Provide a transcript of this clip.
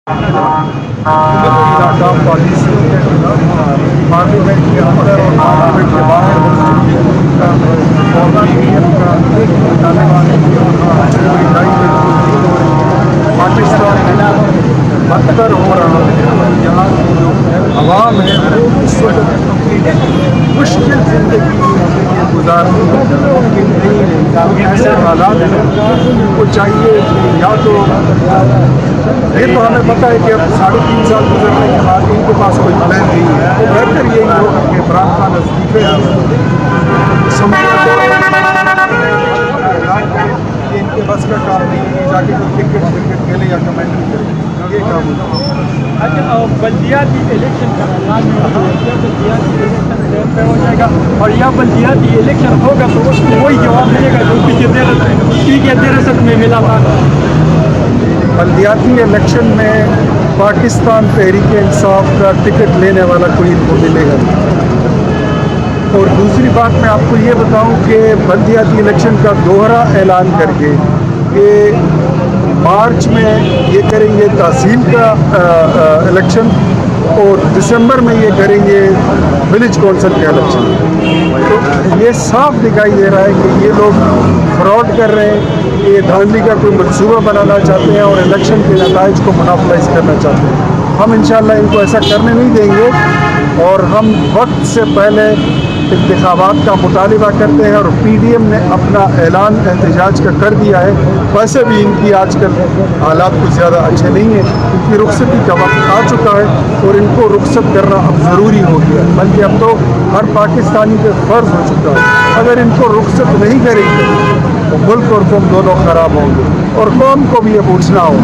इलाका policy parliament के अंदर और पार्लियामेंट के बाहर बताने वाले पाकिस्तान बदतर हो रहा है और यहाँ की जो आवाम है वो इस वक्त मुश्किल ज़िंदगी गुजार मुमकिन नहीं है। ऐसे हालात हैं उनको चाहिए या तो ये तो हमें पता है कि अब 3.5 साल गुजरने के बाद इनके पास कोई प्लान नहीं है, तो बेहतर यही होगा कि इमरान खान इस्तीफे ये इनके बस का काम नहीं है, जाके कोई क्रिकेट खेले या कमेंट्री करे, ये काम होगा। अच्छा, बल्दियाती इलेक्शन का ऐलान बल्दियाती इलेक्शन टाइम पे हो जाएगा और या बल्दियाती इलेक्शन होगा तो उसको वही जवाब मिलेगा जो पिछले 13 साल में मिला था। बल्दियाती इलेक्शन में पाकिस्तान तहरीक इंसाफ का टिकट लेने वाला कोई इनको मिलेगा नहीं। और दूसरी बात मैं आपको ये बताऊं कि बल्दियाती इलेक्शन का दोहरा ऐलान करके कि मार्च में ये करेंगे तहसील का इलेक्शन और दिसंबर में ये करेंगे विलेज काउंसिल का इलेक्शन। तो ये साफ दिखाई दे रहा है कि ये लोग फ्रॉड कर रहे हैं, ये धांधली का कोई मंसूबा बनाना चाहते हैं और इलेक्शन के नताइज को मोनोपलाइज करना चाहते हैं। हम इंशाल्लाह इनको ऐसा करने नहीं देंगे और हम वक्त से पहले इंतखाबात का मुतालिबा करते हैं। और PDM ने अपना ऐलान एहतजाज का कर दिया है। वैसे भी इनकी आजकल हालात कुछ ज़्यादा अच्छे नहीं हैं, इनकी रुखसती का वक्त आ चुका है और इनको रुखसत करना अब ज़रूरी हो गया है, बल्कि अब तो हर पाकिस्तानी पे फ़र्ज़ हो चुका है। अगर इनको रुखसत नहीं करेंगे तो मुल्क और कौम दोनों ख़राब होंगे और कौम को भी ये पूछना हो